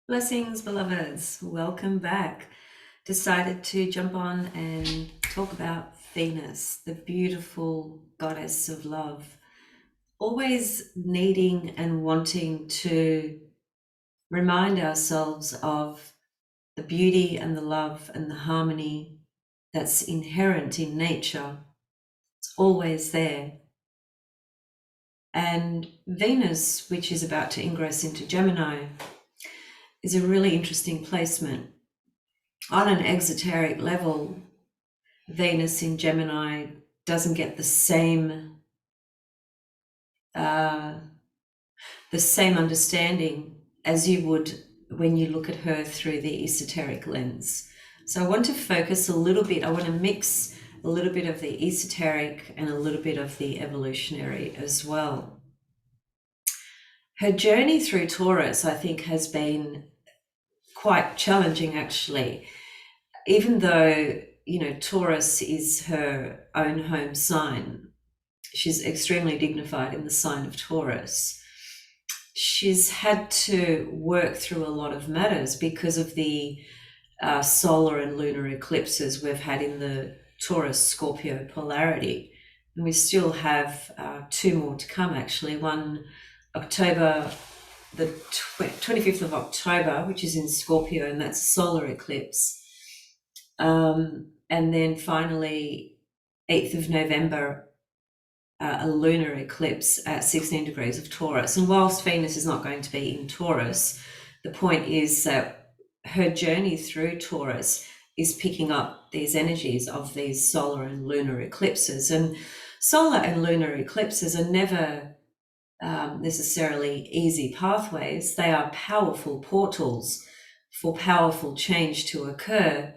Blessings, beloveds. Welcome back. Decided to jump on and talk about Venus, the beautiful goddess of love. Always needing and wanting to remind ourselves of the beauty and the love and the harmony that's inherent in nature. It's always there. And Venus, which is about to ingress into Gemini, is a really interesting placement. On an exoteric level, Venus in Gemini doesn't get the same understanding as you would when you look at her through the esoteric lens. So I want to focus a little bit, I want to mix a little bit of the esoteric and a little bit of the evolutionary as well. Her journey through Taurus, I think, has been quite challenging, actually. Even though, Taurus is her own home sign, she's extremely dignified in the sign of Taurus. She's had to work through a lot of matters because of the solar and lunar eclipses we've had in the Taurus-Scorpio polarity. And we still have two more to come, actually. One October, the 25th of October, which is in Scorpio, and that's a solar eclipse. And then finally, 8th of November, a lunar eclipse at 16 degrees of Taurus. And whilst Venus is not going to be in Taurus, the point is that her journey through Taurus is picking up these energies of these solar and lunar eclipses. And solar and lunar eclipses are never necessarily easy pathways. They are powerful portals for powerful change to occur,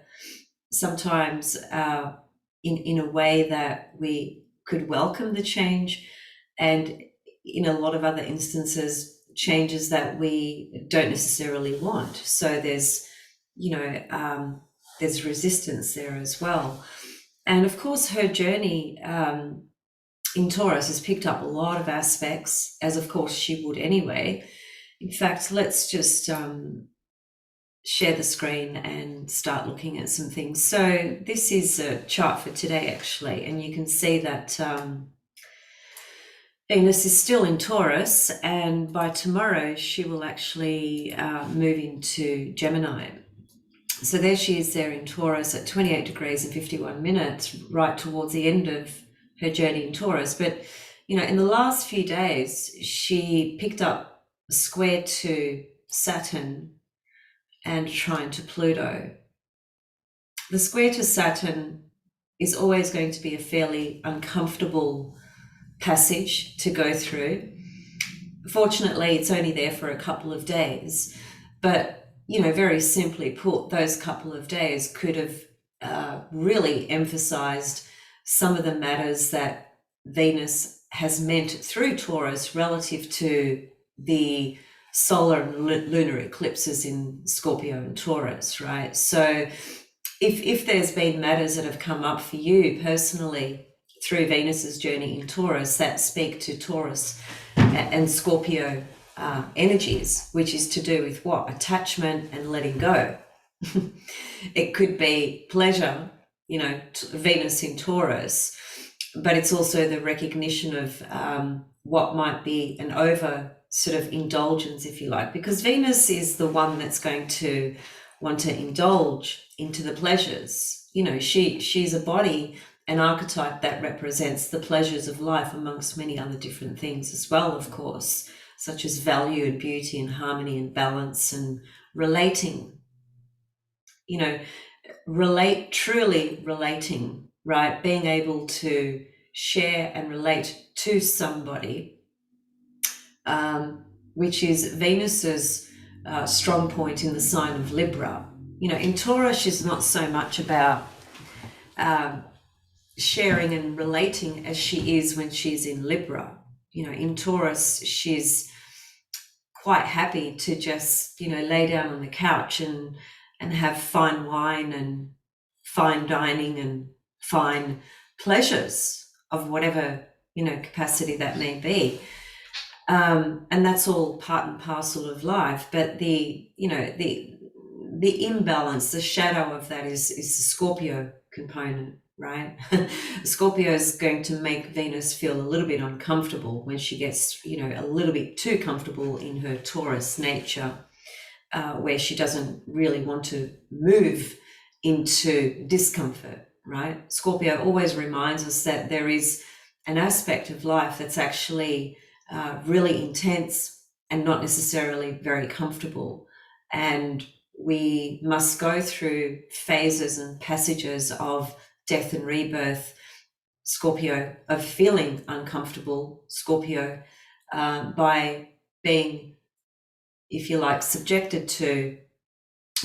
sometimes in a way that we could welcome the change, and in a lot of other instances, changes that we don't necessarily want. So there's, there's resistance there as well. And of course, her journey in Taurus has picked up a lot of aspects, as of course she would anyway. In fact, let's just share the screen and start looking at some things. So this is a chart for today, actually, and you can see that Venus is still in Taurus, and by tomorrow she will actually move into Gemini. So there she is there in Taurus at 28 degrees and 51 minutes, right towards the end of her journey in Taurus. But, in the last few days, she picked up a square to Saturn and trine to Pluto. The square to Saturn is always going to be a fairly uncomfortable passage to go through. Fortunately, it's only there for a couple of days, but very simply put, those couple of days could have really emphasized some of the matters that Venus has meant through Taurus relative to the solar and lunar eclipses in Scorpio and Taurus, right? So if there's been matters that have come up for you personally through Venus's journey in Taurus that speak to Taurus and Scorpio energies, which is to do with what? Attachment and letting go. It could be pleasure, Venus in Taurus, but it's also the recognition of what might be an over sort of indulgence, if you like, because Venus is the one that's going to want to indulge into the pleasures. She's a body, an archetype that represents the pleasures of life amongst many other different things as well, of course, such as value and beauty and harmony and balance and relating, truly relating, right? Being able to share and relate to somebody, which is Venus's strong point in the sign of Libra. In Taurus, she's not so much about sharing and relating as she is when she's in Libra. In Taurus, she's quite happy to just, lay down on the couch and have fine wine and fine dining and fine pleasures of whatever, capacity that may be. And that's all part and parcel of life. But the imbalance, the shadow of that is the Scorpio component, right? Scorpio is going to make Venus feel a little bit uncomfortable when she gets, a little bit too comfortable in her Taurus nature, where she doesn't really want to move into discomfort, right? Scorpio always reminds us that there is an aspect of life that's actually really intense and not necessarily very comfortable. And we must go through phases and passages of death and rebirth, Scorpio, of feeling uncomfortable, Scorpio, by being, if you like, subjected to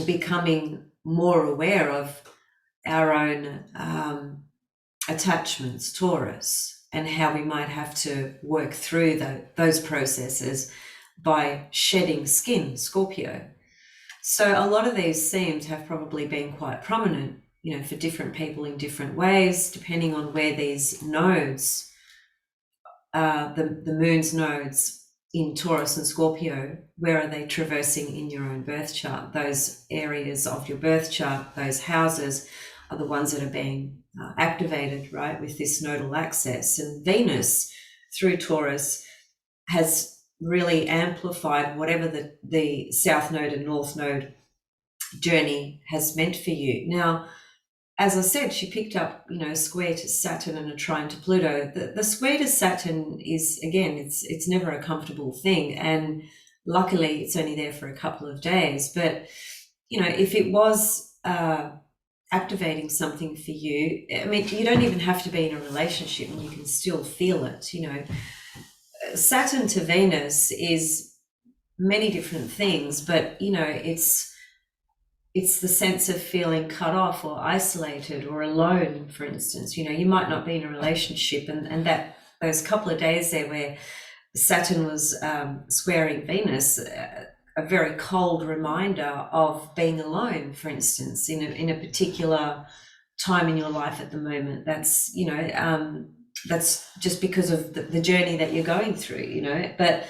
becoming more aware of our own attachments, Taurus, and how we might have to work through those processes by shedding skin, Scorpio. So a lot of these themes have probably been quite prominent, for different people in different ways, depending on where these nodes, the moon's nodes in Taurus and Scorpio, where are they traversing in your own birth chart? Those areas of your birth chart, those houses, are the ones that are being activated, right, with this nodal axis. And Venus, through Taurus, has really amplified whatever the South Node and North Node journey has meant for you. Now, as I said, she picked up, a square to Saturn and a trine to Pluto. The square to Saturn is, again, it's never a comfortable thing. And luckily, it's only there for a couple of days. But, if it was activating something for you, I mean, you don't even have to be in a relationship and you can still feel it, Saturn to Venus is many different things, but, it's the sense of feeling cut off or isolated or alone, for instance. You might not be in a relationship, and that those couple of days there where Saturn was squaring Venus, a very cold reminder of being alone, for instance, in a particular time in your life at the moment. That's, that's just because of the journey that you're going through, but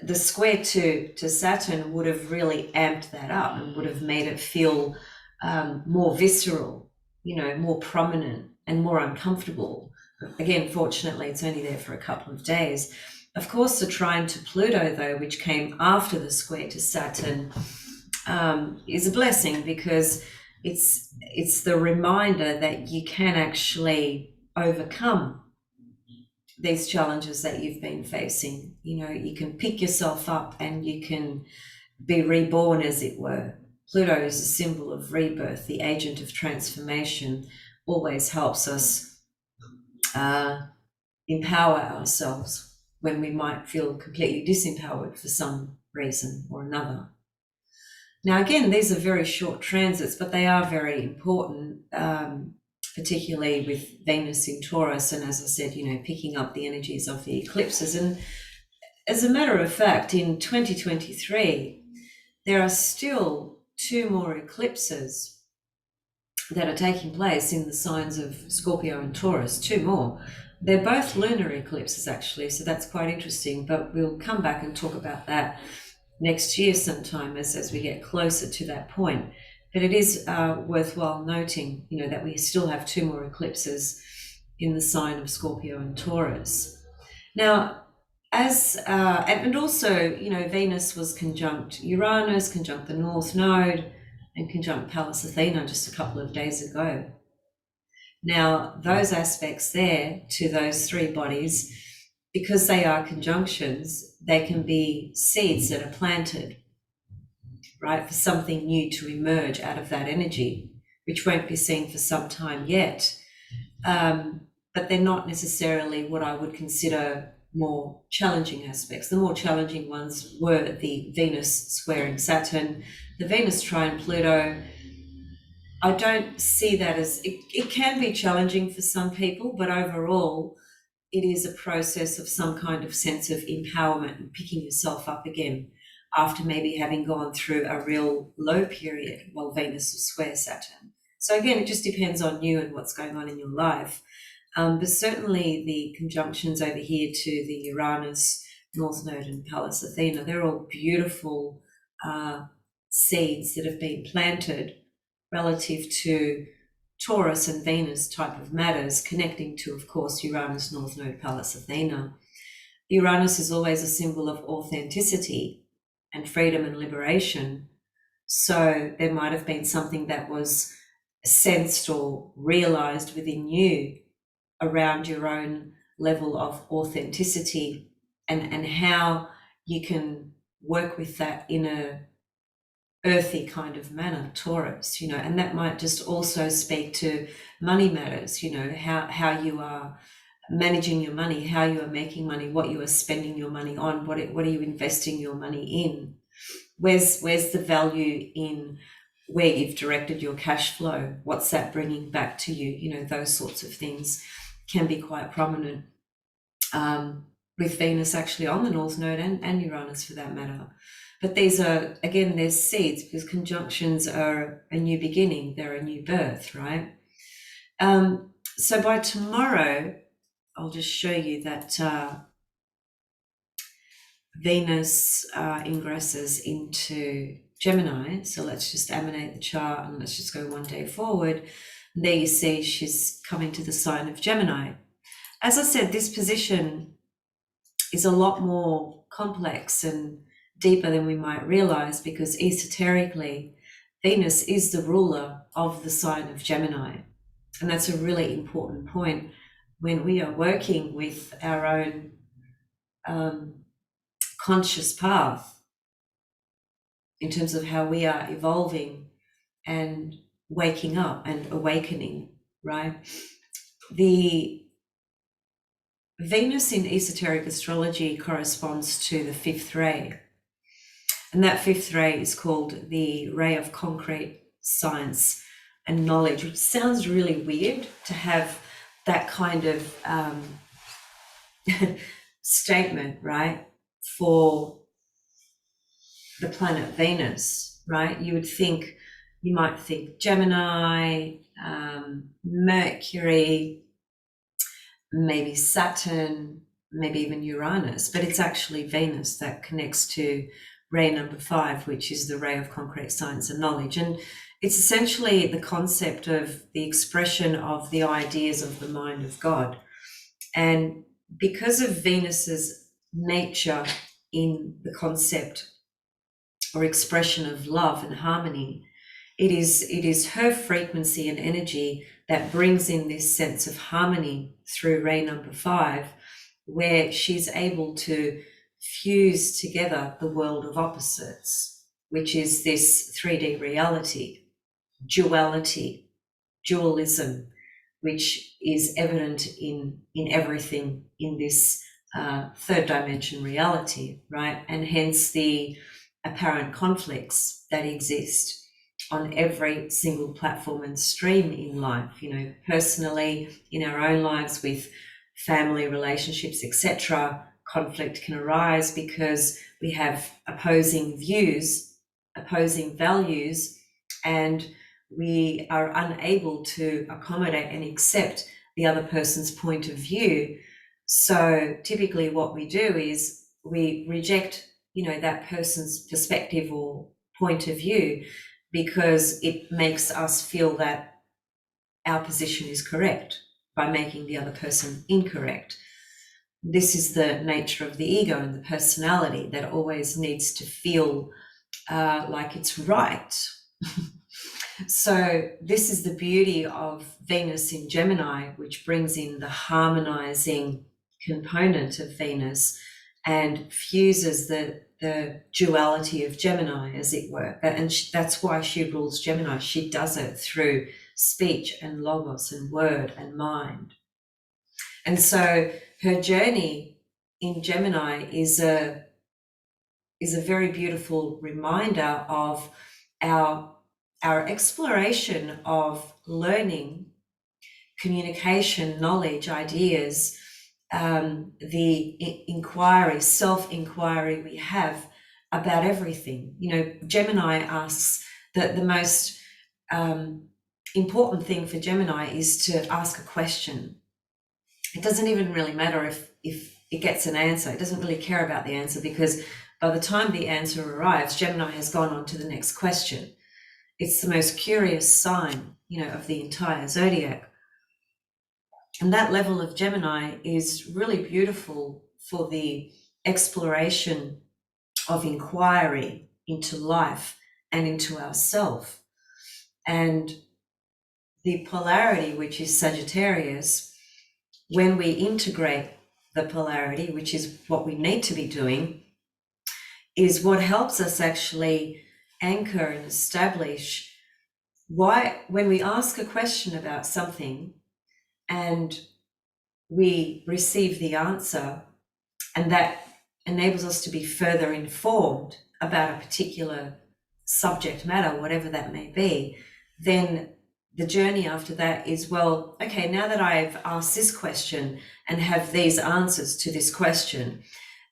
the square to Saturn would have really amped that up and would have made it feel more visceral, more prominent and more uncomfortable. Again, fortunately, it's only there for a couple of days. Of course, the trine to Pluto, though, which came after the square to Saturn, is a blessing, because it's the reminder that you can actually overcome these challenges that you've been facing. You can pick yourself up and you can be reborn, as it were. Pluto is a symbol of rebirth. The agent of transformation always helps us empower ourselves when we might feel completely disempowered for some reason or another. Now, again, these are very short transits, but they are very important, particularly with Venus in Taurus, and as I said, picking up the energies of the eclipses. And as a matter of fact, in 2023, there are still 2 more eclipses that are taking place in the signs of Scorpio and Taurus, 2 more. They're both lunar eclipses, actually, so that's quite interesting, but we'll come back and talk about that next year sometime as we get closer to that point. But it is worthwhile noting, that we still have 2 more eclipses in the sign of Scorpio and Taurus. Now, and also, Venus was conjunct Uranus, conjunct the North Node, and conjunct Pallas Athena just a couple of days ago. Now, those aspects there to those 3 bodies, because they are conjunctions, they can be seeds that are planted, right, for something new to emerge out of that energy, which won't be seen for some time yet. But they're not necessarily what I would consider more challenging aspects. The more challenging ones were the Venus squaring Saturn, the Venus trine Pluto. I don't see that as, it can be challenging for some people, but overall, it is a process of some kind of sense of empowerment and picking yourself up again after maybe having gone through a real low period while Venus was square Saturn. So again, it just depends on you and what's going on in your life. But certainly the conjunctions over here to the Uranus North Node and Pallas Athena. They're all beautiful seeds that have been planted relative to Taurus and Venus type of matters, connecting to, of course, Uranus, North Node, Pallas Athena. Uranus is always a symbol of authenticity and freedom and liberation. So there might have been something that was sensed or realized within you around your own level of authenticity and how you can work with that in a earthy kind of manner, Taurus, and that might just also speak to money matters, how you are managing your money, how you are making money, what you are spending your money on, what are you investing your money in, where's the value in where you've directed your cash flow, what's that bringing back to you, those sorts of things can be quite prominent with Venus actually on the North Node and Uranus for that matter. But these are, again, there's seeds, because conjunctions are a new beginning, they're a new birth, right? So by tomorrow, I'll just show you that Venus ingresses into Gemini. So let's just emanate the chart and let's just go one day forward. And there you see she's coming to the sign of Gemini. As I said, this position is a lot more complex and deeper than we might realize, because esoterically, Venus is the ruler of the sign of Gemini. And that's a really important point when we are working with our own conscious path in terms of how we are evolving and waking up and awakening, right? The Venus in esoteric astrology corresponds to the fifth ray. And that fifth ray is called the ray of concrete science and knowledge, which sounds really weird to have that kind of statement, right, for the planet Venus, right? You might think Gemini, Mercury, maybe Saturn, maybe even Uranus, but it's actually Venus that connects to ray number 5, which is the ray of concrete science and knowledge. And it's essentially the concept of the expression of the ideas of the mind of God. And because of Venus's nature in the concept or expression of love and harmony, it is her frequency and energy that brings in this sense of harmony through ray number 5, where she's able to fuse together the world of opposites, which is this 3D reality, duality, dualism, which is evident in everything in this third dimension reality, right? And hence the apparent conflicts that exist on every single platform and stream in life, personally, in our own lives, with family relationships, etc. Conflict can arise because we have opposing views, opposing values, and we are unable to accommodate and accept the other person's point of view. So typically what we do is we reject, that person's perspective or point of view, because it makes us feel that our position is correct by making the other person incorrect. This is the nature of the ego and the personality that always needs to feel like it's right. So this is the beauty of Venus in Gemini, which brings in the harmonizing component of Venus and fuses the duality of Gemini, as it were. And that's why she rules Gemini. She does it through speech and logos and word and mind. And so her journey in Gemini is a very beautiful reminder of our exploration of learning, communication, knowledge, ideas, the inquiry, self-inquiry we have about everything. Gemini asks that the most important thing for Gemini is to ask a question. It doesn't even really matter if it gets an answer. It doesn't really care about the answer, because by the time the answer arrives, Gemini has gone on to the next question. It's the most curious sign, of the entire zodiac. And that level of Gemini is really beautiful for the exploration of inquiry into life and into ourself. And the polarity, which is Sagittarius, when we integrate the polarity, which is what we need to be doing, is what helps us actually anchor and establish why, when we ask a question about something and we receive the answer, and that enables us to be further informed about a particular subject matter, whatever that may be, then the journey after that is, well, okay, now that I've asked this question and have these answers to this question,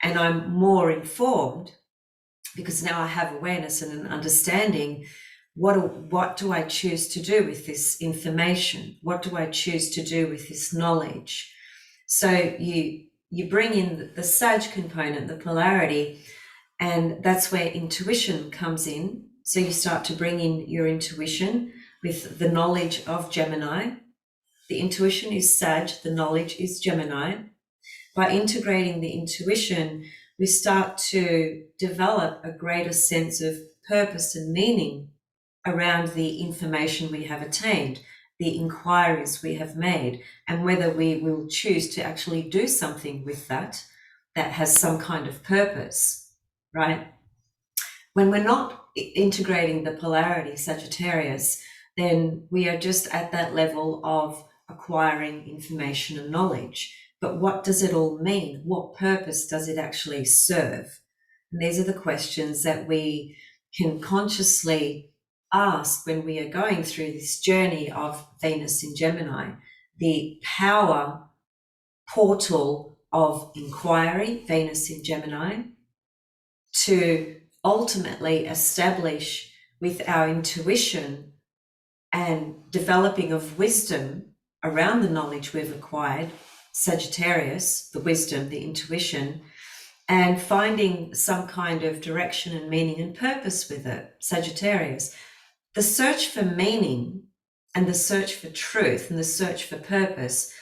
and I'm more informed, because now I have awareness and an understanding, what do I choose to do with this information? What do I choose to do with this knowledge? So you bring in the Sag component, the polarity, and that's where intuition comes in. So you start to bring in your intuition with the knowledge of Gemini. The intuition is Sag, the knowledge is Gemini. By integrating the intuition, we start to develop a greater sense of purpose and meaning around the information we have attained, the inquiries we have made, and whether we will choose to actually do something with that has some kind of purpose, right? When we're not integrating the polarity, Sagittarius, then we are just at that level of acquiring information and knowledge. But what does it all mean? What purpose does it actually serve? And these are the questions that we can consciously ask when we are going through this journey of Venus in Gemini, the power portal of inquiry, Venus in Gemini, to ultimately establish with our intuition and developing of wisdom around the knowledge we've acquired, Sagittarius, the wisdom, the intuition, and finding some kind of direction and meaning and purpose with it, Sagittarius. The search for meaning and the search for truth and the search for purpose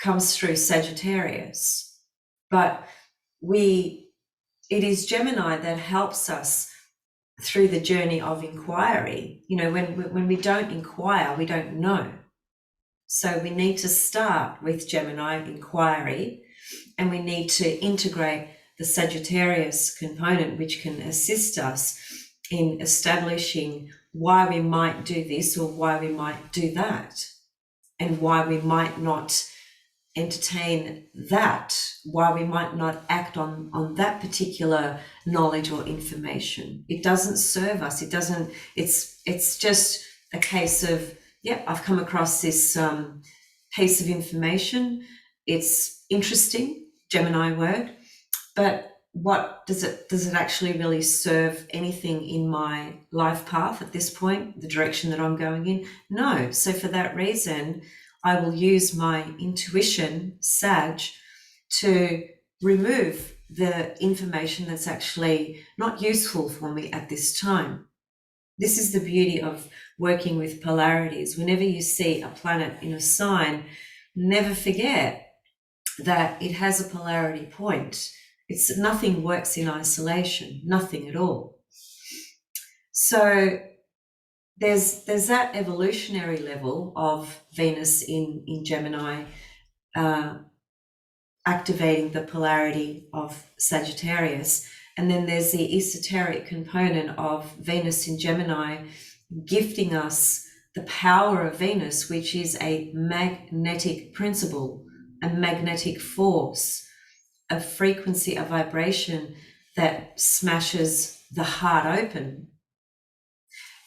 comes through Sagittarius. But it is Gemini that helps us through the journey of inquiry. When we don't inquire, we don't know. So we need to start with Gemini inquiry, and we need to integrate the Sagittarius component, which can assist us in establishing why we might do this or why we might do that, and why we might not entertain that, why we might not act on that particular knowledge or information. It doesn't serve us. It's just a case of, I've come across this piece of information. It's interesting, Gemini word, but what does it actually really serve anything in my life path at this point, the direction that I'm going in? No. So for that reason, I will use my intuition, Sag, to remove the information that's actually not useful for me at this time. This is the beauty of working with polarities. Whenever you see a planet in a sign, never forget that it has a polarity point. Nothing works in isolation, nothing at all. So there's that evolutionary level of Venus in Gemini, activating the polarity of Sagittarius. And then there's the esoteric component of Venus in Gemini, gifting us the power of Venus, which is a magnetic principle, a magnetic force, a frequency, a vibration that smashes the heart open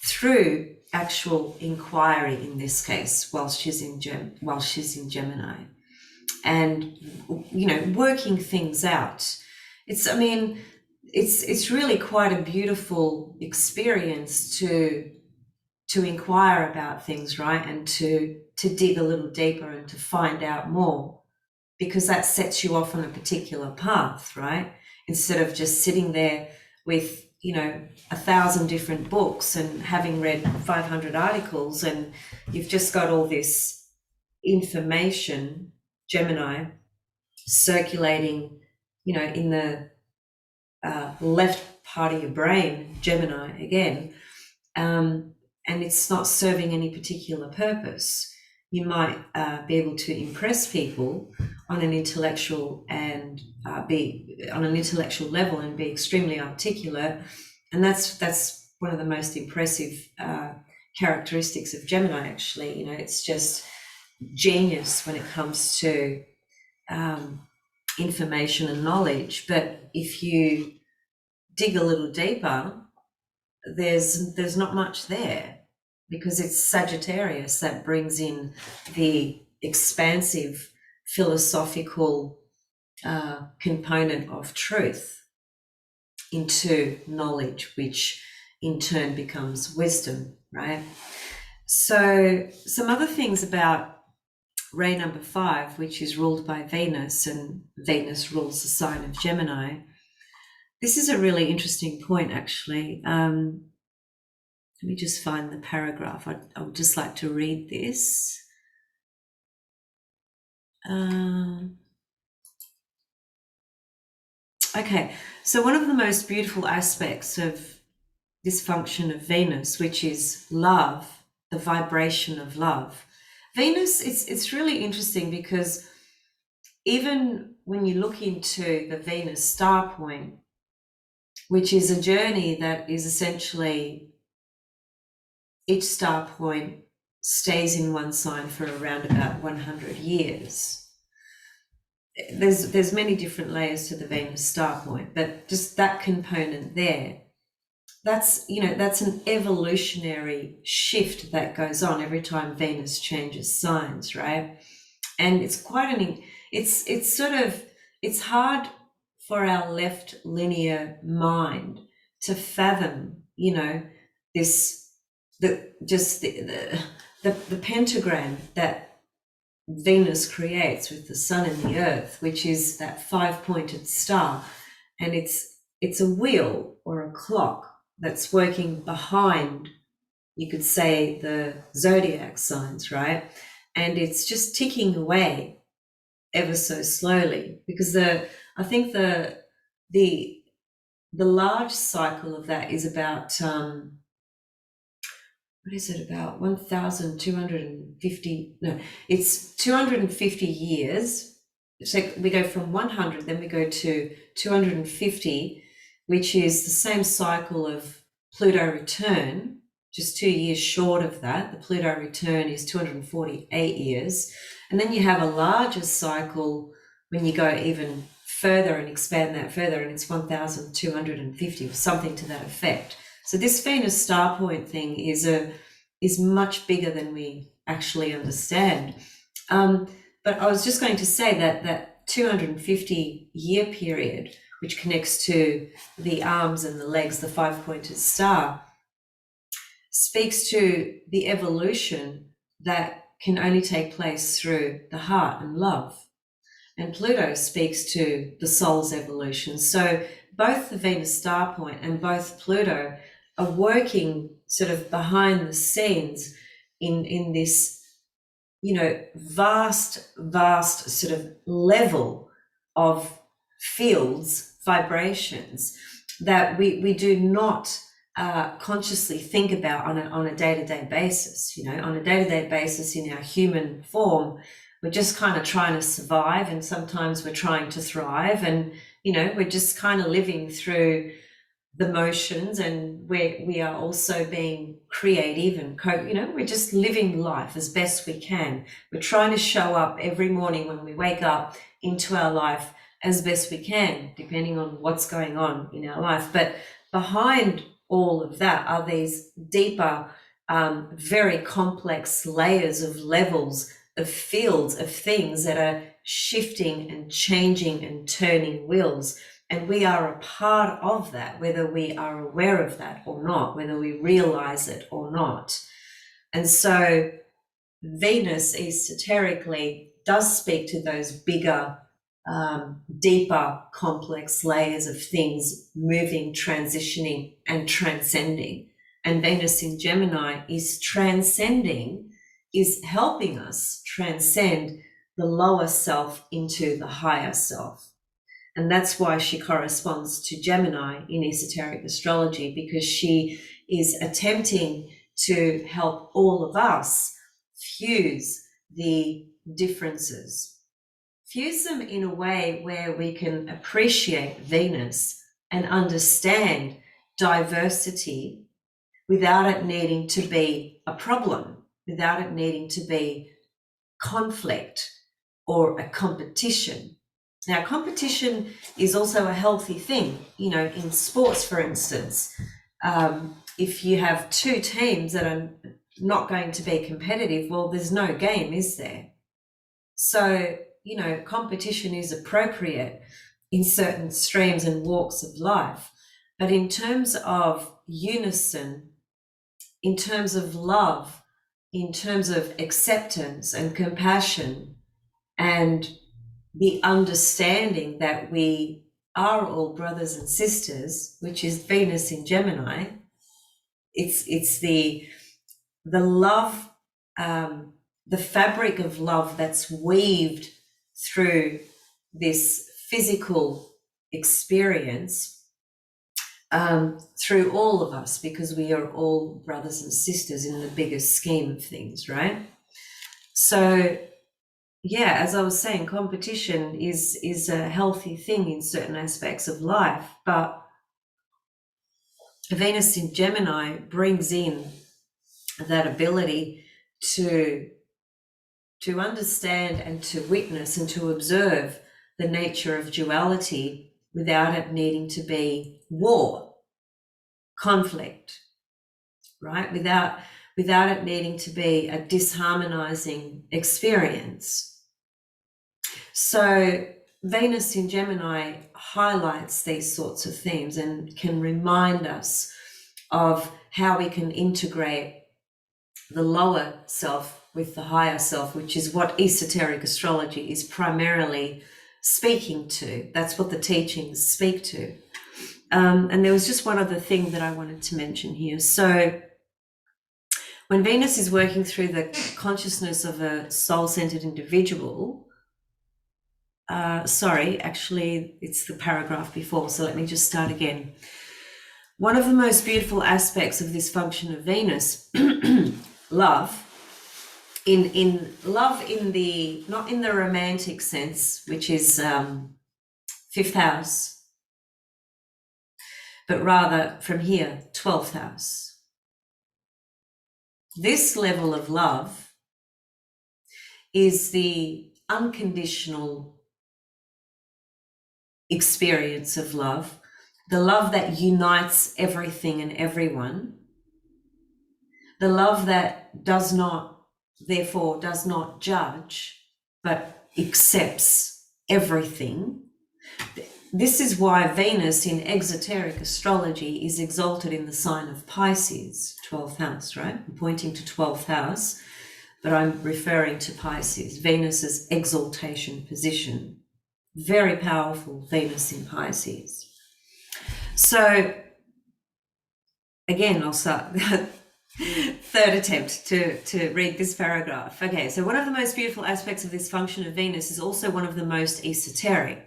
through actual inquiry, in this case, while she's in Gemini, and working things out. It's really quite a beautiful experience to inquire about things, right, and to dig a little deeper and to find out more. because that sets you off on a particular path, right? Instead of just sitting there with, 1,000 different books and having read 500 articles, and you've just got all this information, Gemini, circulating, in the left part of your brain, Gemini again, and it's not serving any particular purpose. You might be able to impress people on an intellectual and be on an intellectual level and be extremely articulate, and that's one of the most impressive characteristics of Gemini. Actually, it's just genius when it comes to information and knowledge. But if you dig a little deeper, there's not much there, because it's Sagittarius that brings in the expansive philosophical component of truth into knowledge, which in turn becomes wisdom, right? So some other things about ray number 5, which is ruled by Venus, and Venus rules the sign of Gemini. This is a really interesting point, actually. Let me just find the paragraph. I would just like to read this. Okay, so one of the most beautiful aspects of this function of Venus, which is love, the vibration of love. Venus, it's really interesting, because even when you look into the Venus star point, which is a journey that is essentially, each star point stays in one sign for around about 100 years. There's many different layers to the Venus star point, but just that component there, that's an evolutionary shift that goes on every time Venus changes signs, right? And it's quite it's hard for our left linear mind to fathom, the pentagram that Venus creates with the sun and the earth, which is that 5-pointed star, and it's a wheel or a clock that's working behind, you could say, the zodiac signs, right? And it's just ticking away ever so slowly, because I think the large cycle of that is about what is it, about 1,250? No, it's 250 years. So we go from 100, then we go to 250, which is the same cycle of Pluto return, just 2 years short of that. The Pluto return is 248 years. And then you have a larger cycle when you go even further and expand that further, and it's 1,250 or something to that effect. So this Venus star point thing is much bigger than we actually understand. But I was just going to say that 250 year period, which connects to the arms and the legs, the 5-pointed star, speaks to the evolution that can only take place through the heart and love. And Pluto speaks to the soul's evolution. So both the Venus star point and both Pluto are working sort of behind the scenes in this, vast sort of level of fields, vibrations that we do not consciously think about on a day-to-day basis. On a day-to-day basis in our human form, we're just kind of trying to survive, and sometimes we're trying to thrive, and we're just kind of living through the motions, and we are also being creative and we're just living life as best we can. We're trying to show up every morning when we wake up into our life as best we can, depending on what's going on in our life. But behind all of that are these deeper, very complex layers of levels, of fields, of things that are shifting and changing and turning wheels. And we are a part of that, whether we are aware of that or not, whether we realize it or not. And so Venus esoterically does speak to those bigger, deeper, complex layers of things moving, transitioning, and transcending. And Venus in Gemini is transcending, is helping us transcend the lower self into the higher self. And that's why she corresponds to Gemini in esoteric astrology, because she is attempting to help all of us fuse the differences. Fuse them in a way where we can appreciate Venus and understand diversity without it needing to be a problem, without it needing to be conflict or a competition. Now, competition is also a healthy thing. You know, in sports, for instance, if you have two teams that are not going to be competitive, well, there's no game, is there? So, you know, competition is appropriate in certain streams and walks of life. But in terms of unison, in terms of love, in terms of acceptance and compassion, and the understanding that we are all brothers and sisters, which is Venus in Gemini, it's the love, the fabric of love that's weaved through this physical experience, through all of us, because we are all brothers and sisters in the bigger scheme of things, right? So yeah, as I was saying, competition is a healthy thing in certain aspects of life, but Venus in Gemini brings in that ability to understand and to witness and to observe the nature of duality without it needing to be war, conflict, right? Without it needing to be a disharmonizing experience. So Venus in Gemini highlights these sorts of themes and can remind us of how we can integrate the lower self with the higher self, which is what esoteric astrology is primarily speaking to. That's what the teachings speak to. And there was just one other thing that I wanted to mention here. So when Venus is working through the consciousness of a soul-centered individual, sorry, actually, it's the paragraph before, so let me just start again. One of the most beautiful aspects of this function of Venus, love, in love in the, not in the romantic sense, which is fifth house, but rather from here, 12th house. This level of love is the unconditional experience of love, the love that unites everything and everyone, the love that does not, therefore, does not judge, but accepts everything. This is why Venus in exoteric astrology is exalted in the sign of Pisces, 12th house, right? I'm pointing to 12th house, but I'm referring to Pisces, Venus's exaltation position. Very powerful Venus in Pisces. So again, I'll start third attempt to read this paragraph. Okay, so one of the most beautiful aspects of this function of Venus is also one of the most esoteric.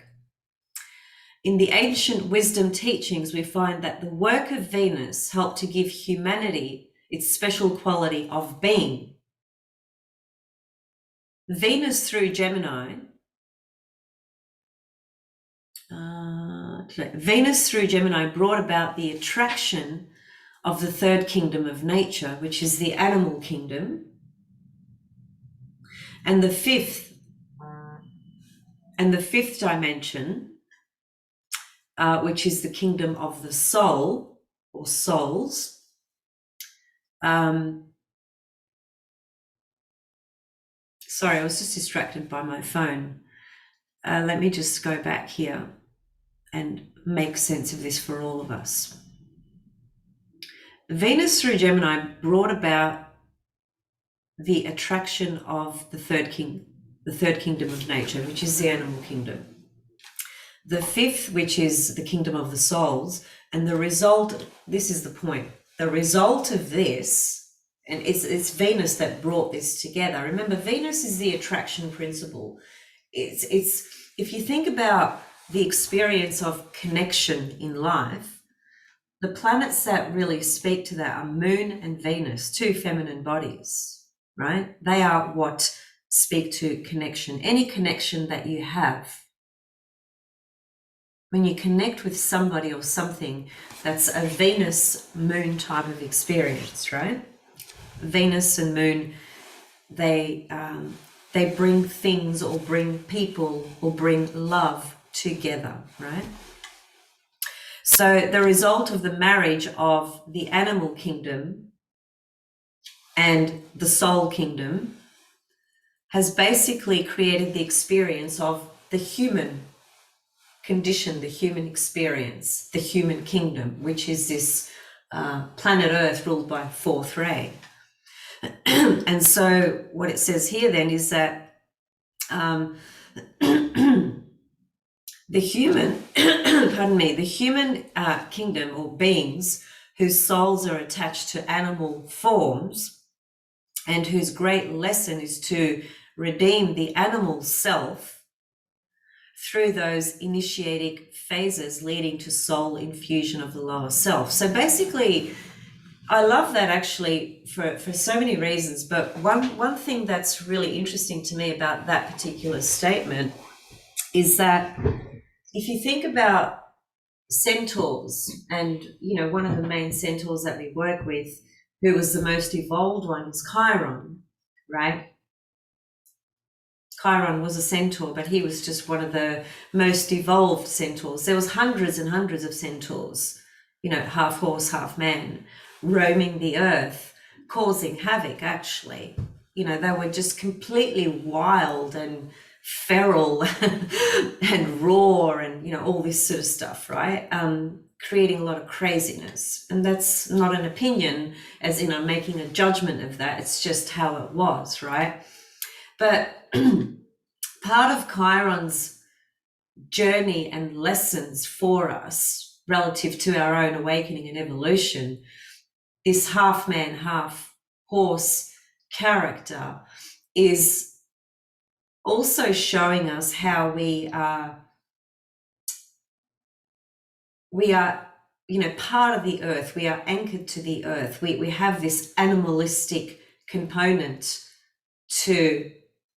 In the ancient wisdom teachings, we find that the work of Venus helped to give humanity its special quality of being. Venus through Gemini, brought about the attraction of the third kingdom of nature, which is the animal kingdom, and the fifth dimension, which is the kingdom of the soul or souls. Sorry, I was just distracted by my phone. Let me just go back here and make sense of this for all of us. Venus through Gemini brought about the attraction of the third the third kingdom of nature, which is the animal kingdom. The fifth, which is the kingdom of the souls. And the result, this is the point, the result of this, and it's Venus that brought this together. Remember, Venus is the attraction principle. It's if you think about the experience of connection in life, the planets that really speak to that are Moon and Venus, two feminine bodies, right? They are what speak to connection. Any connection that you have, when you connect with somebody or something, that's a Venus Moon type of experience, right? Venus and Moon, they bring things or bring people or bring love together, right? So the result of the marriage of the animal kingdom and the soul kingdom has basically created the experience of the human condition, the human experience, the human kingdom, which is this planet Earth ruled by fourth ray. And so what it says here then is that the human, pardon me, the human kingdom or beings whose souls are attached to animal forms and whose great lesson is to redeem the animal self through those initiatic phases leading to soul infusion of the lower self. So basically, I love that actually for so many reasons, but one thing that's really interesting to me about that particular statement is that if you think about centaurs, and one of the main centaurs that we work with, who was the most evolved one, is Chiron, right? Chiron was a centaur, but he was just one of the most evolved centaurs. There was hundreds and hundreds of centaurs, half horse, half man, roaming the earth, causing havoc, actually. They were just completely wild and feral and raw and, all this sort of stuff, right? Creating a lot of craziness. And that's not an opinion, as in I'm making a judgment of that. It's just how it was, right? But part of Chiron's journey and lessons for us relative to our own awakening and evolution, this half man, half horse character is also showing us how we are, part of the earth. We are anchored to the earth. We have this animalistic component to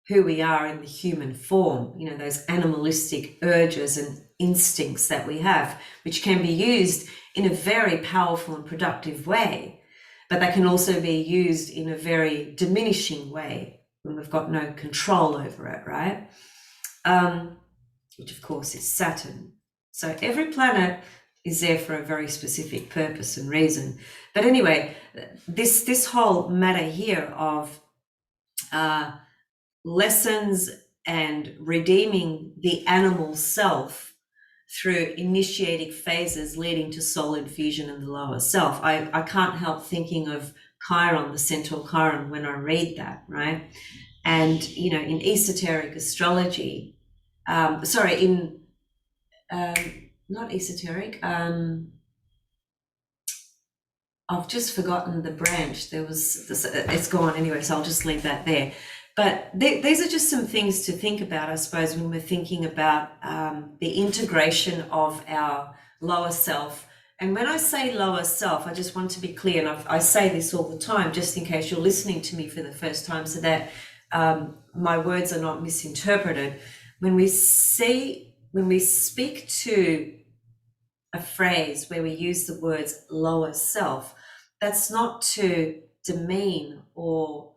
who we are in the human form, those animalistic urges and instincts that we have, which can be used in a very powerful and productive way, but they can also be used in a very diminishing way when we've got no control over it, right? Which of course is Saturn. So every planet is there for a very specific purpose and reason. But anyway, this whole matter here of lessons and redeeming the animal self through initiatic phases leading to soul infusion in the lower self. I can't help thinking of Chiron, the centaur Chiron, when I read that, right? And, in esoteric astrology, not esoteric, I've just forgotten the branch. There was this, it's gone anyway, so I'll just leave that there. But these are just some things to think about, I suppose, when we're thinking about the integration of our lower self. And when I say lower self, I just want to be clear, and I say this all the time, just in case you're listening to me for the first time, so that my words are not misinterpreted. When we speak to a phrase where we use the words lower self, that's not to demean or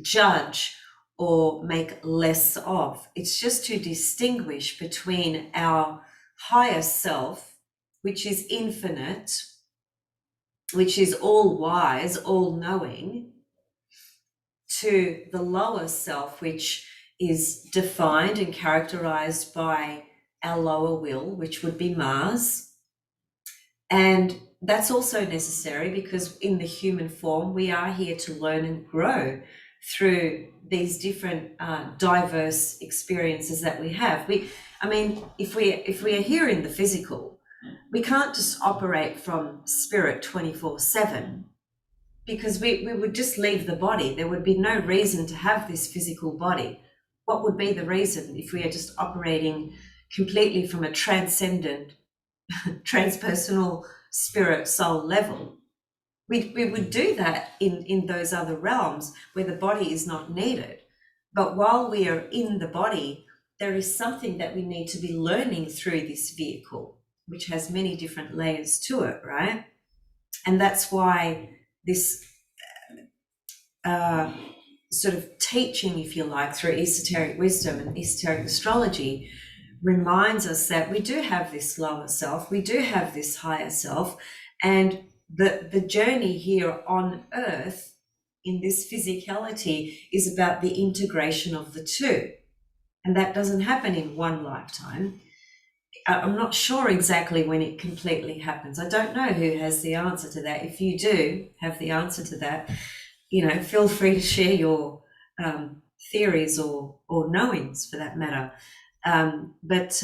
judge or make less of. It's just to distinguish between our higher self, which is infinite, which is all wise, all knowing, to the lower self, which is defined and characterized by our lower will, which would be Mars. And that's also necessary because in the human form, we are here to learn and grow through these different diverse experiences that we have. If we are here in the physical, we can't just operate from spirit 24/7, because we would just leave the body. There would be no reason to have this physical body. What would be the reason if we are just operating completely from a transcendent, transpersonal spirit soul level? We would do that in those other realms where the body is not needed. But while we are in the body, there is something that we need to be learning through this vehicle, which has many different layers to it, right? And that's why this sort of teaching, if you like, through esoteric wisdom and esoteric astrology reminds us that we do have this lower self, we do have this higher self, and the journey here on earth in this physicality is about the integration of the two. And that doesn't happen in one lifetime. I'm not sure exactly when it completely happens. I don't know who has the answer to that. If you do have the answer to that, feel free to share your theories or knowings for that matter. But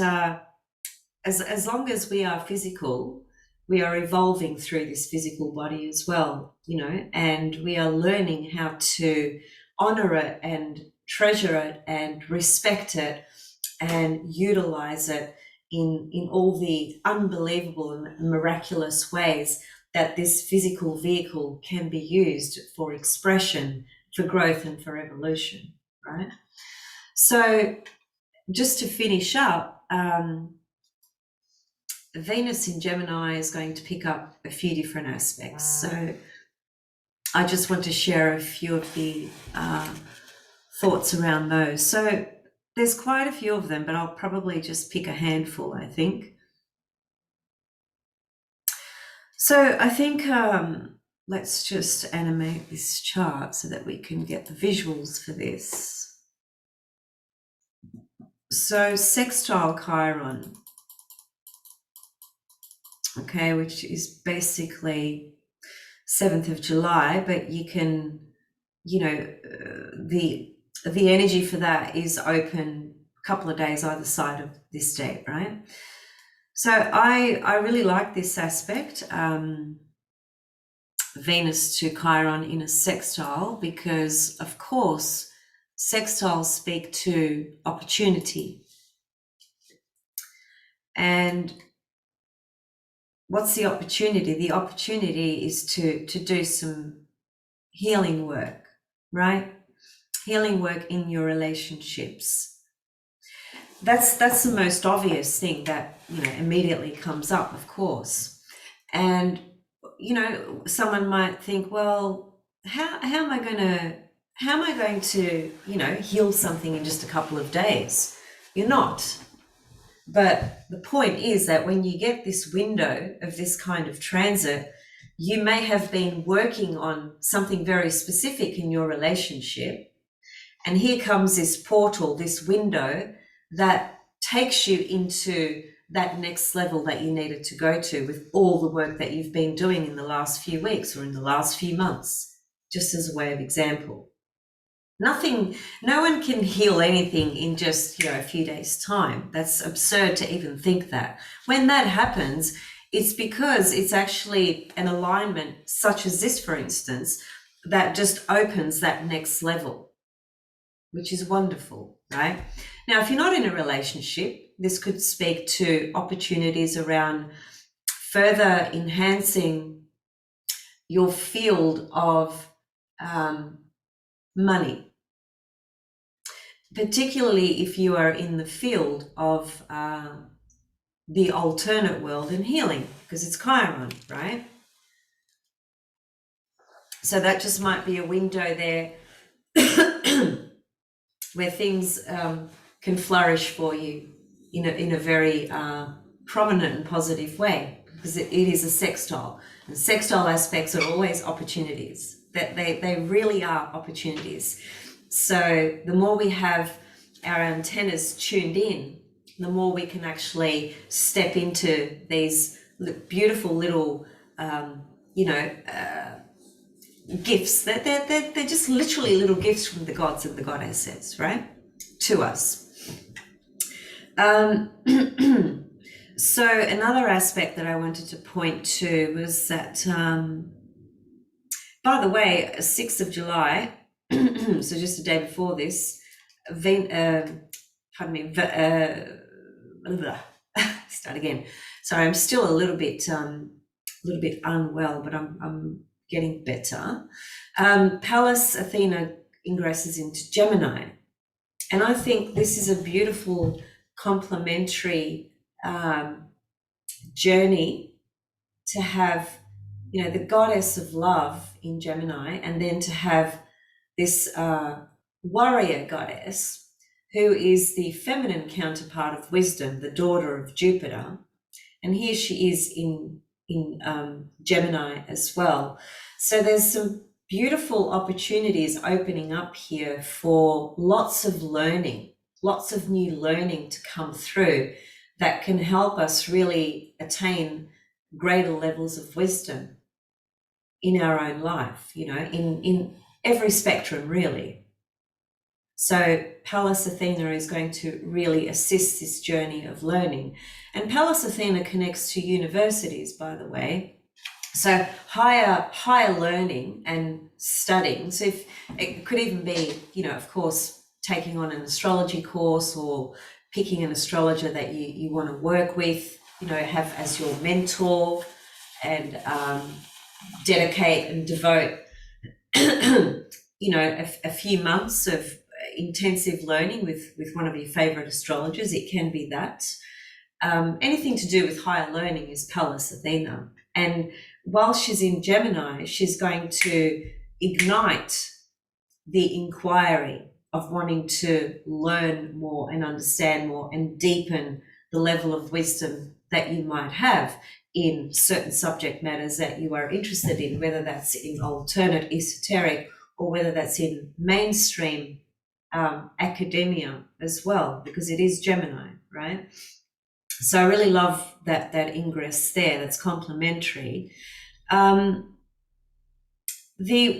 as long as we are physical, we are evolving through this physical body as well, and we are learning how to honor it and treasure it and respect it and utilize it in all the unbelievable and miraculous ways that this physical vehicle can be used for expression, for growth, and for evolution, right? So just to finish up, Venus in Gemini is going to pick up a few different aspects. So I just want to share a few of the thoughts around those. So there's quite a few of them, but I'll probably just pick a handful, I think. So I think let's just animate this chart so that we can get the visuals for this. So Sextile Chiron, okay, which is basically 7th of July, but you can, the energy for that is open a couple of days either side of this date, right? So I really like this aspect, Venus to Chiron in a sextile, because of course sextiles speak to opportunity. And what's the opportunity? The opportunity is to do some healing work, right? Healing work in your relationships. That's the most obvious thing that immediately comes up, of course. And someone might think, well, how am I going to heal something in just a couple of days? You're not. But the point is that when you get this window of this kind of transit, you may have been working on something very specific in your relationship. And here comes this portal, this window that takes you into that next level that you needed to go to with all the work that you've been doing in the last few weeks or in the last few months, just as a way of example. No one can heal anything in just a few days' time. That's absurd to even think that. When that happens, it's because it's actually an alignment such as this, for instance, that just opens that next level, which is wonderful, right? Now, if you're not in a relationship, this could speak to opportunities around further enhancing your field of money, particularly if you are in the field of the alternate world and healing, because it's Chiron, right? So that just might be a window there where things can flourish for you in a very prominent and positive way, because it is a sextile. And sextile aspects are always opportunities. That they really are opportunities. So the more we have our antennas tuned in, the more we can actually step into these beautiful little, gifts. They're just literally little gifts from the gods and the goddesses, right, to us. So another aspect that I wanted to point to was that, by the way, 6th of July, so just a day before this, start again. Sorry, I'm still a little bit unwell, but I'm getting better. Pallas Athena ingresses into Gemini, and I think this is a beautiful complementary journey to have, the goddess of love in Gemini, and then to have this warrior goddess who is the feminine counterpart of wisdom, the daughter of Jupiter. And here she is in Gemini as well. So there's some beautiful opportunities opening up here for lots of learning, lots of new learning to come through that can help us really attain greater levels of wisdom in our own life, in every spectrum, really. So Pallas Athena is going to really assist this journey of learning. And Pallas Athena connects to universities, by the way. So higher learning and studying. So if it could even be, of course, taking on an astrology course or picking an astrologer that you want to work with, have as your mentor, and dedicate and devote, a few months of intensive learning with one of your favorite astrologers. It can be that. Anything to do with higher learning is Pallas Athena. And while she's in Gemini, she's going to ignite the inquiry of wanting to learn more and understand more and deepen the level of wisdom that you might have in certain subject matters that you are interested in, whether that's in alternate esoteric or whether that's in mainstream academia as well, because it is Gemini, right? So I really love that ingress there. That's complementary. The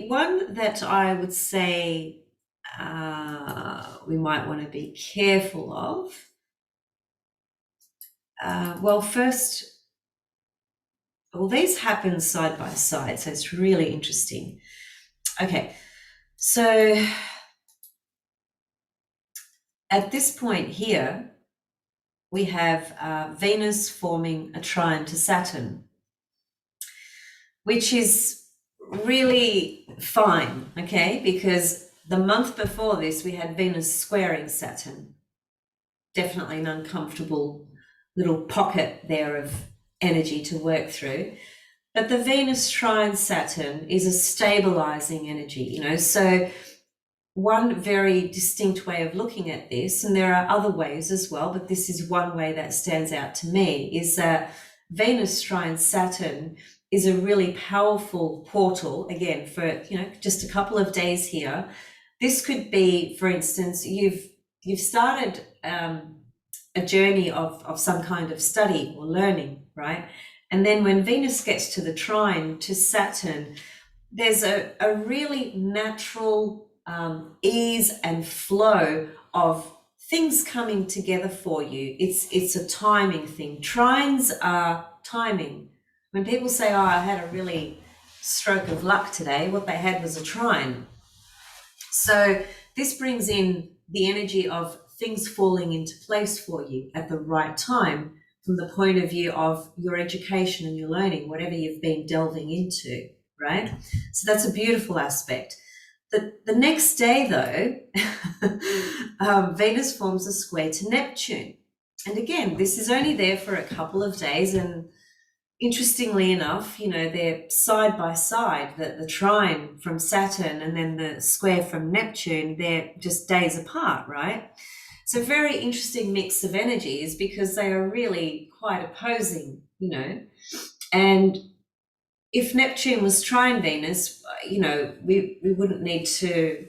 one that I would say we might want to be careful of, these happen side by side, so it's really interesting. Okay, so at this point here, we have Venus forming a trine to Saturn, which is really fine, okay? Because the month before this, we had Venus squaring Saturn. Definitely an uncomfortable little pocket there of energy to work through. But the Venus trine Saturn is a stabilizing energy, so one very distinct way of looking at this, and there are other ways as well, but this is one way that stands out to me, is that Venus trine Saturn is a really powerful portal, again, for, just a couple of days here. This could be, for instance, you've started a journey of some kind of study or learning, right? And then when Venus gets to the trine to Saturn, there's a really natural ease and flow of things coming together for you. It's a timing thing. Trines are timing. When people say, oh, I had a really stroke of luck today, what they had was a trine. So this brings in the energy of things falling into place for you at the right time from the point of view of your education and your learning, whatever you've been delving into, right? So that's a beautiful aspect. The next day, though, Venus forms a square to Neptune. And again, this is only there for a couple of days. And interestingly enough, they're side by side, the trine from Saturn and then the square from Neptune, they're just days apart, right? So very interesting mix of energies because they are really quite opposing, and if Neptune was trine Venus, we wouldn't need to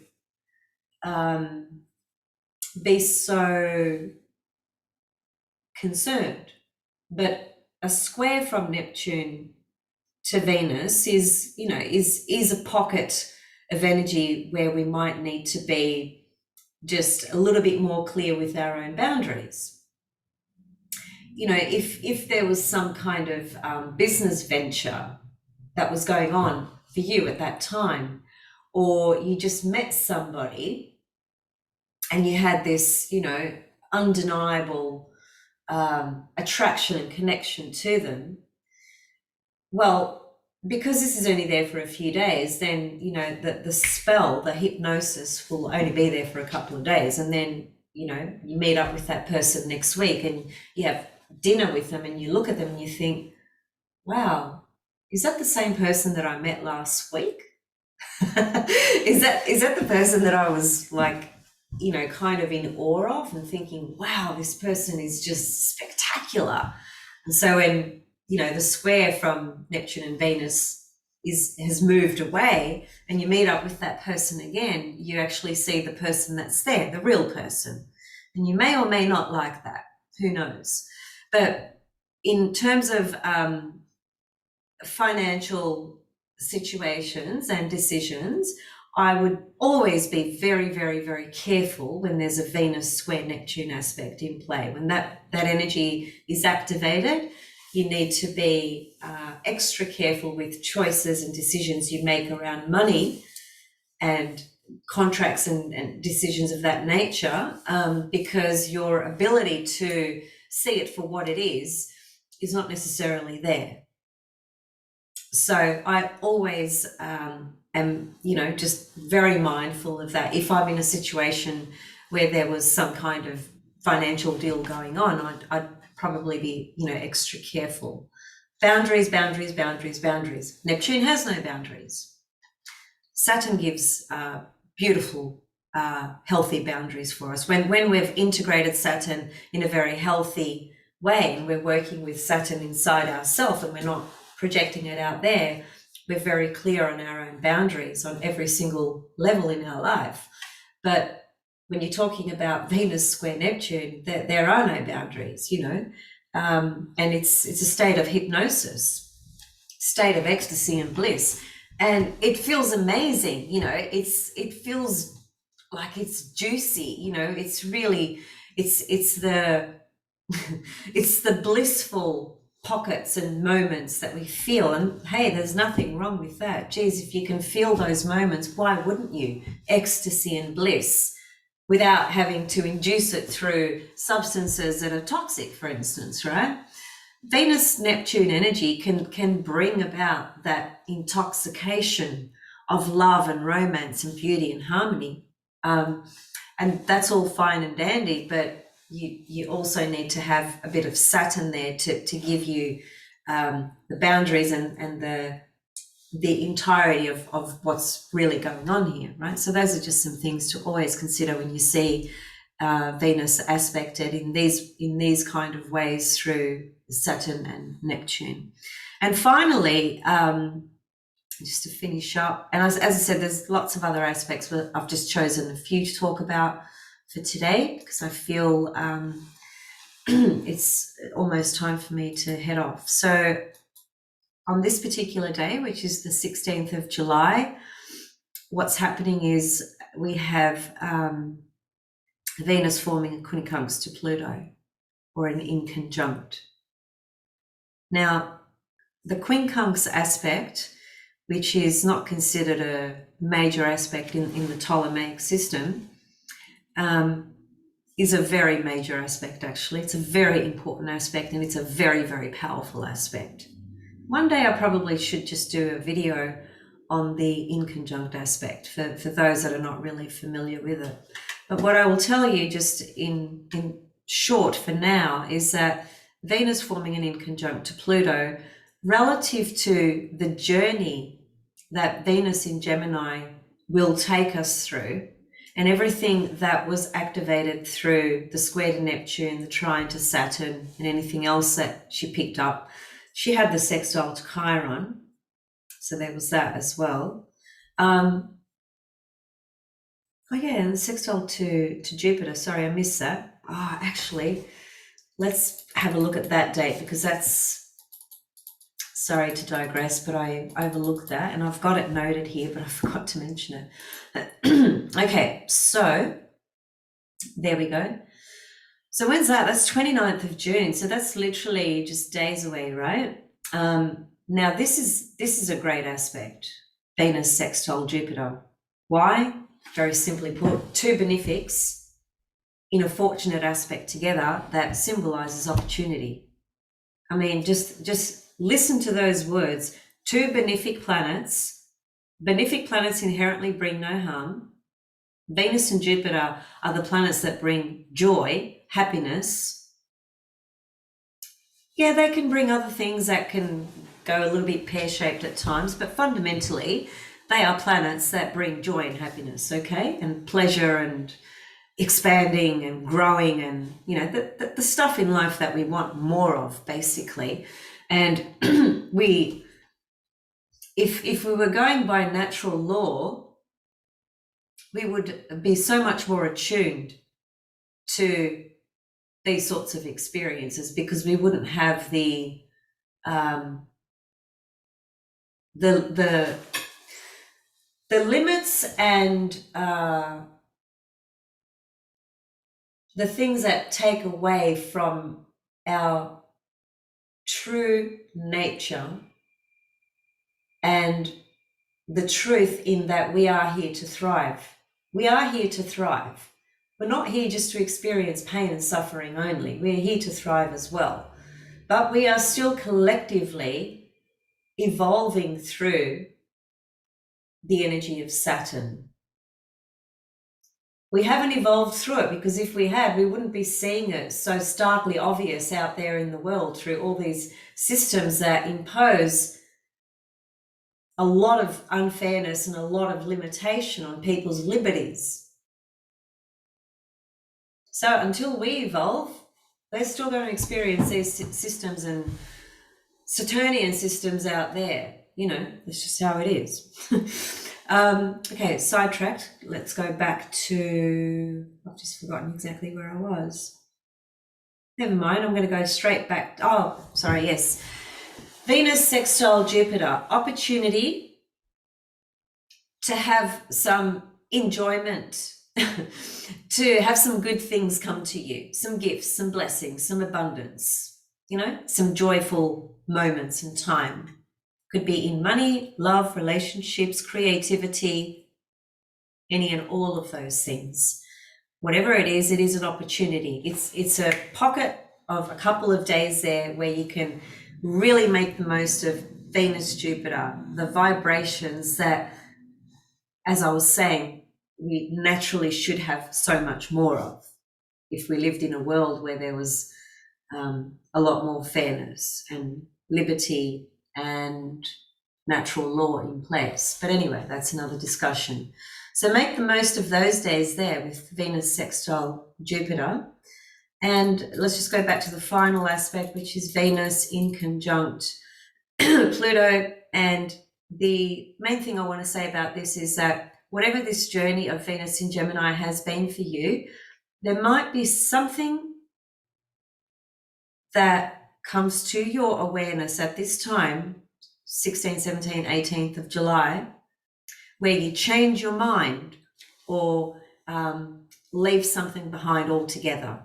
be so concerned. But a square from Neptune to Venus is, you know, is a pocket of energy where we might need to be just a little bit more clear with our own boundaries. You know, if there was some kind of business venture that was going on for you at that time, or you just met somebody and you had this, you know, undeniable attraction and connection to them, well, because this is only there for a few days, then, you know, the spell, the hypnosis will only be there for a couple of days. And then, you know, you meet up with that person next week and you have dinner with them and you look at them and you think, wow, is that the same person that I met last week? is that the person that I was like, you know, kind of in awe of and thinking, wow, this person is just spectacular. And so when, you know, the square from Neptune and Venus has moved away and you meet up with that person again, you actually see the person that's there, the real person. And you may or may not like that, who knows. But in terms of financial situations and decisions, I would always be very, very, very careful when there's a Venus square Neptune aspect in play. When that energy is activated, you need to be extra careful with choices and decisions you make around money and contracts and decisions of that nature, because your ability to see it for what it is not necessarily there. So I always am, you know, just very mindful of that. If I'm in a situation where there was some kind of financial deal going on, I'd probably be, you know, extra careful. Boundaries, boundaries, boundaries, boundaries. Neptune has no boundaries. Saturn gives beautiful, healthy boundaries for us. When we've integrated Saturn in a very healthy way and we're working with Saturn inside ourselves and we're not projecting it out there, we're very clear on our own boundaries on every single level in our life. But when you're talking about Venus square Neptune, there are no boundaries, you know, and it's a state of hypnosis, state of ecstasy and bliss, and it feels amazing, you know. It feels like it's juicy, you know. It's really it's the it's the blissful pockets and moments that we feel, and hey, there's nothing wrong with that. Geez, if you can feel those moments, why wouldn't you? Ecstasy and bliss, without having to induce it through substances that are toxic, for instance, right? Venus Neptune energy can bring about that intoxication of love and romance and beauty and harmony, and that's all fine and dandy, but you also need to have a bit of Saturn there to give you the boundaries and the entirety of what's really going on here, right? So those are just some things to always consider when you see Venus aspected in these kind of ways through Saturn and Neptune. And finally, just to finish up, and as I said, there's lots of other aspects, but I've just chosen a few to talk about for today because I feel it's almost time for me to head off. So on this particular day, which is the 16th of July, what's happening is we have Venus forming a quincunx to Pluto, or an inconjunct. Now, the quincunx aspect, which is not considered a major aspect in the Ptolemaic system, is a very major aspect, actually. It's a very important aspect, and it's a very, very powerful aspect. One day I probably should just do a video on the inconjunct aspect for those that are not really familiar with it. But what I will tell you just in short for now is that Venus forming an inconjunct to Pluto, relative to the journey that Venus in Gemini will take us through, and everything that was activated through the square to Neptune, the trine to Saturn, and anything else that she picked up. She had the sextile to Chiron, so there was that as well. Oh yeah, and the sextile to Jupiter. Sorry, I missed that. Actually, let's have a look at that date because that's Sorry to digress, but I overlooked that, and I've got it noted here, but I forgot to mention it. Okay, so there we go. So when's that? That's 29th of June. So that's literally just days away, right? Now this is a great aspect. Venus sextile Jupiter. Why? Very simply put, two benefics in a fortunate aspect together that symbolizes opportunity. I mean, just listen to those words. Two benefic planets. Benefic planets inherently bring no harm. Venus and Jupiter are the planets that bring joy, happiness. Yeah, they can bring other things that can go a little bit pear-shaped at times, but fundamentally, they are planets that bring joy and happiness, okay? And pleasure and expanding and growing and, you know, the stuff in life that we want more of, basically. And if we were going by natural law, we would be so much more attuned to these sorts of experiences because we wouldn't have the limits and the things that take away from our true nature and the truth in that we are here to thrive. We are here to thrive. We're not here just to experience pain and suffering only. We're here to thrive as well. But we are still collectively evolving through the energy of Saturn. We haven't evolved through it because if we had, we wouldn't be seeing it so starkly obvious out there in the world through all these systems that impose a lot of unfairness and a lot of limitation on people's liberties. So until we evolve, they're still going to experience these systems and Saturnian systems out there. You know, that's just how it is. Okay, sidetracked. Let's go back to, I've just forgotten exactly where I was. Never mind, I'm going to go straight back. Oh, sorry, yes. Venus sextile Jupiter, opportunity to have some enjoyment, to have some good things come to you, some gifts, some blessings, some abundance, you know, some joyful moments and time. Could be in money, love, relationships, creativity, any and all of those things. Whatever it is an opportunity. It's a pocket of a couple of days there where you can really make the most of Venus, Jupiter, the vibrations that, as I was saying, we naturally should have so much more of if we lived in a world where there was a lot more fairness and liberty and natural law in place. But anyway, that's another discussion. So make the most of those days there with Venus sextile Jupiter. And let's just go back to the final aspect, which is Venus inconjunct Pluto. And the main thing I want to say about this is that whatever this journey of Venus in Gemini has been for you, there might be something that comes to your awareness at this time, 16th, 17th, 18th of July, where you change your mind or leave something behind altogether,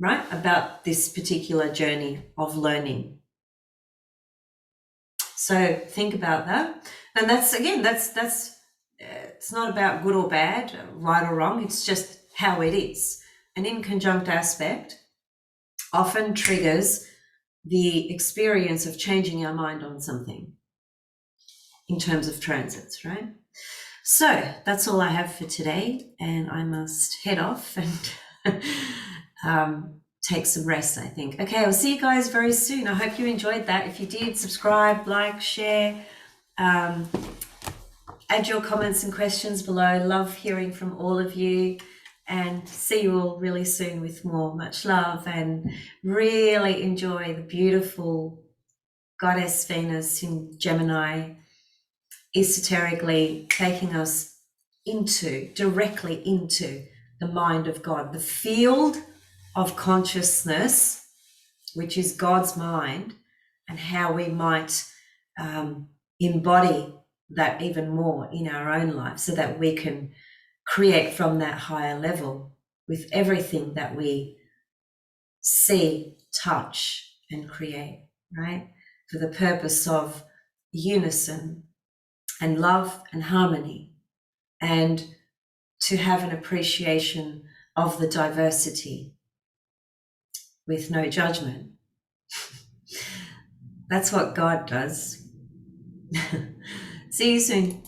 right? About this particular journey of learning. So think about that. And that's, again, that's it's not about good or bad, right or wrong. It's just how it is. An inconjunct aspect often triggers the experience of changing our mind on something in terms of transits, right? So that's all I have for today, and I must head off and take some rest, I think. Okay, I'll see you guys very soon. I hope you enjoyed that. If you did, subscribe, like, share, add your comments and questions below. Love hearing from all of you, and see you all really soon with more. Much love, and really enjoy the beautiful goddess Venus in Gemini, esoterically taking us directly into the mind of God, the field of consciousness, which is God's mind, and how we might embody that even more in our own life, so that we can create from that higher level with everything that we see, touch, and create, right? For the purpose of unison and love and harmony, and to have an appreciation of the diversity with no judgment. That's what God does. See you soon.